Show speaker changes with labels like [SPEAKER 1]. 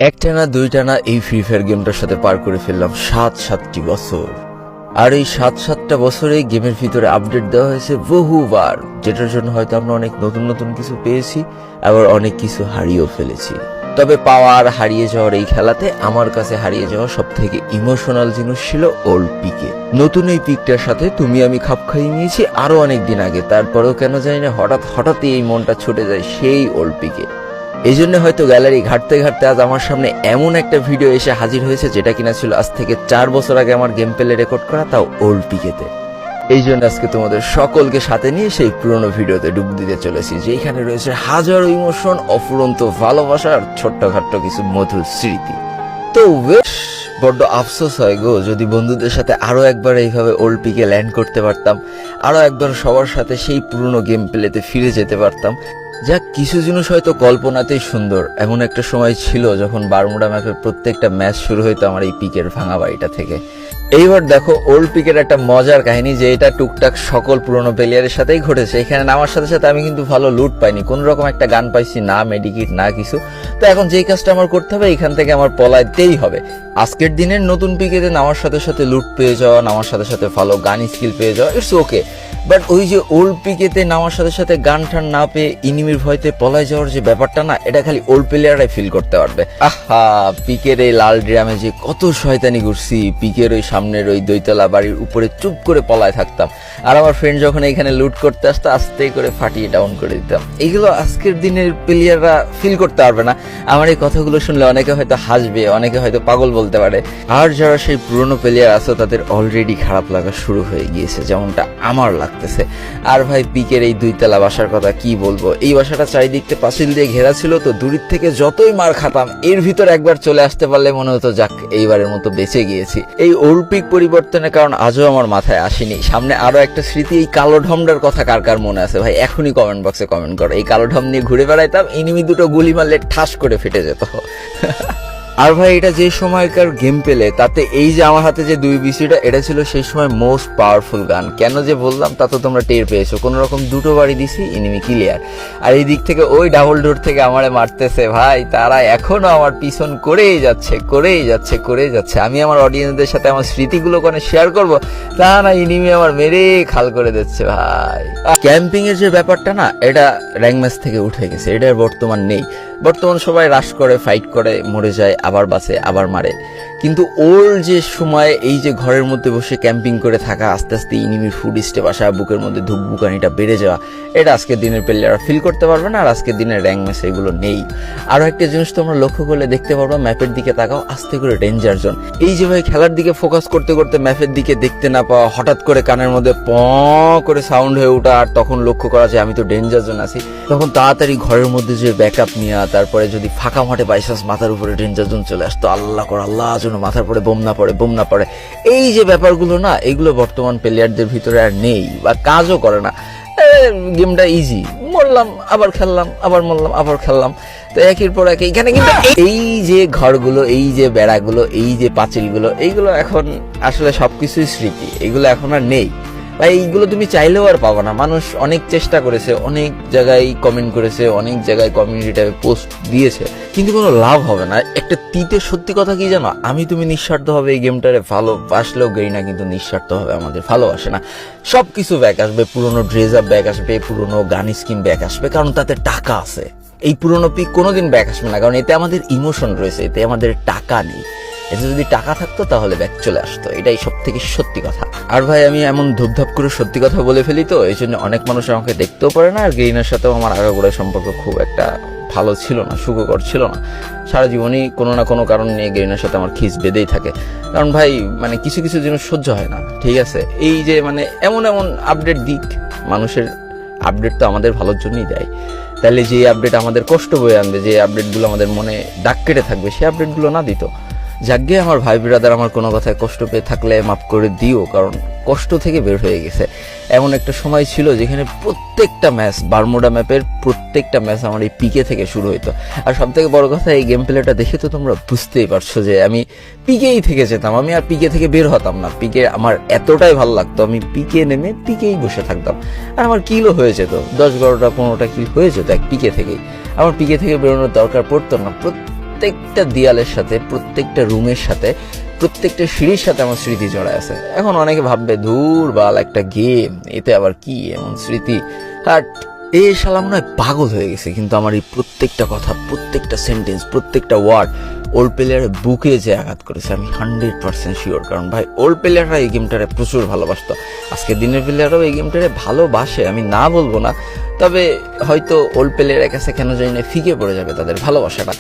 [SPEAKER 1] একটানা দুইটানা এই free fire গেমটার সাথে পার করে ফেললাম 7-7টি বছর। আর এই 7-7টা বছরে গেমের ভিতরে আপডেট দেওয়া হয়েছে বহুবার, যেটার জন্য হয়তো আমরা অনেক নতুন নতুন কিছু পেয়েছি, আবার অনেক কিছু হারিয়েও ফেলেছি। তবে পাওয়া আর হারিয়ে যাওয়ার এই খেলাতে আমার কাছে হারিয়ে যাওয়া সব থেকে ইমোশনাল জিনিস ছিল ওল্ড পিকে। নতুন এই পিকটার সাথে তুমি আমি খাপ খাইয়ে নিয়েছি আরো অনেক দিন আগে, তারপরেও কেন জানি না হঠাৎই এই মনটা ছুটে যায় সেই ওল্ড পিকে। এই জন্য হয়তো গ্যালারি ঘাটতে ঘাটতে আজ আমার সামনে এমন একটা ভিডিও এসে হাজির হয়েছে যেটা কিনা ছিল আজ থেকে 4 বছর আগে আমার গেম প্লে রেকর্ড করা, তাও ওল্ড পিকেতে। এই জন্য আজকে তোমাদের সকলকে সাথে নিয়ে সেই পুরনো ভিডিওতে ডুব দিতে চলেছি, যেখানে রয়েছে হাজারো ইমোশন, অফুরন্ত ভালোবাসা আর ছোট্টখাট্ট কিছু মধুর স্মৃতি। তো বেশ বড্ড আফসোস হয় গো, যদি বন্ধুদের সাথে আরো একবার এইভাবে ওল্ড পিকে ল্যান্ড করতে পারতাম, আরো একবার সবার সাথে সেই পুরনো গেম প্লেতে ফিরে যেতে পারতাম। যাক, কিছু জিনিস হয়তো কল্পনাতেই সুন্দর। এমন একটা সময় ছিল যখন বারমুডা ম্যাপের প্রত্যেকটা ম্যাচ শুরু হইতো আমার এই পিকের ভাঙা বাড়িটা থেকে। এইবার দেখো ওল্ড পিকের একটা মজার কাহিনী, যে এটা টুকটাক সকল পুরনো প্লেয়ারের সাথেই ঘটেছে। এখানে নামার সাথে সাথে আমি কিন্তু ভালো লুট পাইনি, কোন রকম একটা গান পাইছি না, মেডিকিট না কিছু। তো এখন যেই কাজটা আমার করতে হবে, এখান থেকে আমার পলাইতেই হবে। আজকের দিনের নতুন পিকেতে নামার সাথে সাথে লুট পেয়ে যাওয়া, নামার সাথে সাথে ভালো গান স্কিল পেয়ে যাওয়া, ইটস ওকে। বাট ওই যে ওল্ড পিকেতে নামার সাথে সাথে গান টান না পেয়ে ইনিমির ভয়তে পলাই যাওয়ার যে ব্যাপারটা না, এটা খালি ওল্ড প্লেয়াররাই ফিল করতে পারবে। আহা, পিকের এই লাল ড্রামে যে কত শয়তানি ঘুরছি, পিকের ওই সামনের ওই দইতলা বাড়ির উপরে চুপ করে পলায় থাকতাম, আর আমার ফ্রেন্ড যখন এখানে লুট করতে আসতো আস্তে করে ফাটিয়ে ডাউন করে দিতাম। এইগুলো আজকের দিনের প্লেয়াররা ফিল করতে পারবে না। আমার এই কথাগুলো শুনলে অনেকে হয়তো হাসবে, অনেকে হয়তো পাগল বলতে পারে। আর যারা সেই পুরনো প্লেয়ার আছে তাদের অলরেডি খারাপ লাগা শুরু হয়ে গিয়েছে, যেমনটা আমার লাগতেছে। আর ভাই, পিকের এই দুইতলা বাসার কথা কি বলবো। এই বাসাটা চারিদিকতে পাঁচিল দিয়ে ঘেরা ছিল, তো দূরের থেকে যতই মার খাতাম, এর ভিতর একবার চলে আসতে পারলে মনে হতো যাক, এইবারের মতো বেঁচে গিয়েছি। এই ওল্ড পিক পরিবর্তনের কারণ আজও আমার মাথায় আসেনি। সামনে আরো একটা স্মৃতি, এই কালো ঢমটার কথা কার কার মনে আছে ভাই, এখনই কমেন্ট বক্সে কমেন্ট করো। এই কালো ঢম নিয়ে ঘুরে বেড়াইতাম, এনিমি দুটো গুলি মারলে ঠাস করে ফেটে যেত। আর ভাই, এটা যে সময়কার গেম পেলে, তাতে এই যে আমার হাতে যে 2 বিসিটা, এটা ছিল সেই সময় মোস্ট পাওয়ারফুল গান। কেন যে বললাম তা তো তোমরা টের পেয়েছো। কোন রকম 2টো বাড়ি দিছি, এনিমি ক্লিয়ার। আর এই দিক থেকে ওই ডাবল ডোর থেকে আমারে মারতেছে ভাই, তারা এখনো আমার পিছন করেই যাচ্ছে। আমি আমার অডিয়েন্সদের সাথে আমার স্মৃতিগুলো কোনে শেয়ার করব, তা না, এনিমি আমার মেরে খাল করে দিচ্ছে ভাই। ক্যাম্পিং এর যে ব্যাপারটা না, এটা র্যাঙ্ক ম্যাচ থেকে উঠে গেছে, এটা বর্তমান নেই। বর্তমান সবাই রাশ করে, ফাইট করে, মরে যায়, আবার বাঁচে, আবার মারে। কিন্তু ওর যে সময় এই যে ঘরের মধ্যে বসে ক্যাম্পিং করে থাকা, আস্তে আস্তে ইনিমির ফুড স্টেপ আসা, বুকের মধ্যে ধুকবুকানিটা বেড়ে যাওয়া, এটা আজকের দিনের প্লেয়াররা ফিল করতে পারবে না। আর আজকের দিনের র্যাঙ্ক ম্যাচ এগুলো নেই। আরো একটা জিনিস তোমরা লক্ষ্য করলে দেখতে পারবে, ম্যাপের দিকে তাকাও, আস্তে করে ডেঞ্জার জোন। এই যে ভাই, খেলার দিকে ফোকাস করতে করতে ম্যাপের দিকে দেখতে না পাওয়া, হঠাৎ করে কানের মধ্যে প করে সাউন্ড হয়ে ওঠা, আর তখন লক্ষ্য করা যায় আমি তো ডেঞ্জার জোন আছি, তখন তাড়াতাড়ি ঘরের মধ্যে যে ব্যাকআপ নেওয়া, তারপরে যদি ফাঁকা মাঠে বাইচান্স মাথার উপরে ডেঞ্জার জোন চলে আসতো, আল্লাহ যেন মাথার পরে বোম না পড়ে। এই যে ব্যাপারগুলো না, এগুলো বর্তমান প্লেয়ারদের ভিতরে আর নেই, বা কাজও করে না। গেমটা ইজি, মরলাম আবার খেললাম, আবার মরলাম আবার খেললাম, তো একের পর এক। এখানে কিন্তু এই যে ঘরগুলো, এই যে বেড়াগুলো, এই যে পাঁচিলগুলো, এইগুলো এখন আসলে সবকিছুই স্মৃতি, এগুলো এখন আর নেই ভাই। এইগুলো তুমি চাইলেও আর পাবো না। মানুষ অনেক চেষ্টা করেছে, অনেক জায়গায় কমেন্ট করেছে, অনেক জায়গায় কমিউনিটি ট্যাবে পোস্ট দিয়েছে, কিন্তু কোনো লাভ হবে না। একটা সত্যি কথা কি জানো, আমি তুমি নিঃস্বার্থ হবে এই গেমটারে ভালোবাসলেও গেই না, কিন্তু নিঃস্বার্থ হবে আমাদের ভালোবাসে না। সবকিছু ব্যাক আসবে, পুরোনো ড্রেস আপ ব্যাক আসবে, পুরোনো গান স্কিন ব্যাক আসবে, কারণ তাতে টাকা আছে। এই পুরোনো পিক কোনোদিন ব্যাক আসবে না, কারণ এতে আমাদের ইমোশন রয়েছে, এতে আমাদের টাকা নেই। এতে যদি টাকা থাকতো তাহলে ব্যাক চলে আসতো, এটাই সব থেকে সত্যি কথা। আর ভাই, আমি এমন ধুপধাপ করে সত্যি কথা বলে ফেলি, তো এই জন্য অনেক মানুষ আমাকে দেখতেও পারে না। আর গেইনার সাথেও আমার আগাগোড়া সম্পর্ক খুব একটা ভালো ছিল না, সুখকর ছিল না। সারা জীবনই কোনো না কোনো কারণ নিয়ে গেইনার সাথে আমার খিস বেঁধেই থাকে। কারণ ভাই, মানে কিছু জিনিস সহ্য হয় না, ঠিক আছে। এই যে মানে এমন আপডেট দিক, মানুষের আপডেট তো আমাদের ভালোর জন্যই দেয়। তাহলে যে আপডেট আমাদের কষ্ট বয়ে আনবে, যে আপডেটগুলো আমাদের মনে দাগ কেটে থাকবে, সেই আপডেটগুলো না দিত। যাকে আমার ভাই ব্রাদার আমার কোনো কথায় কষ্ট পেয়ে থাকলে মাফ করে দিও, কারণ কষ্ট থেকে বের হয়ে গেছে। এমন একটা সময় ছিল যেখানে প্রত্যেকটা ম্যাচ, বারমুডা ম্যাপের প্রত্যেকটা ম্যাচ আমার এই পিকে থেকে শুরু হইতো। আর সব থেকে বড় কথা, এই গেম প্লেটা দেখে তো তোমরা বুঝতেই পারছো যে আমি পিকেই থেকে যেতাম, আমি আর পিকে থেকে বের হতাম না। পিকে আমার এতটাই ভালো লাগতো, আমি পিকে নেমে পিকেই বসে থাকতাম। আর আমার কিলও হয়ে যেত, 10, 12টা 15টা কিল হয়ে যেত এক পিকে থেকেই। আমার পিকে থেকে বেরোনোর দরকার পড়তো না। প্রত্যেকটা দেয়ালের সাথে, প্রত্যেকটা রুমের সাথে, প্রত্যেকটা সিঁড়ির সাথে আমার স্মৃতি জড়ায় আছে। এখন অনেকে ভাববে ধুর বাল একটা গেম, এতে আবার কি এমন স্মৃতি, আর এই শালা মনে হয় পাগল হয়ে গেছে। কিন্তু আমার এই প্রত্যেকটা কথা, প্রত্যেকটা সেন্টেন্স, প্রত্যেকটা ওয়ার্ড ওল্ড প্লেয়ারের বুকে যে আঘাত করেছে আমি 100% শিওর। কারণ ভাই ওল্ড প্লেয়াররা এই গেমটারে প্রচুর ভালোবাসতো, আজকে দিনের প্লেয়াররাও এই গেমটারে ভালোবাসে, আমি না বলবো না। তবে হয়তো ওল্ড প্লেয়ারের কাছে কেন জানি না ফিকে পড়ে যাবে তাদের ভালোবাসাটা।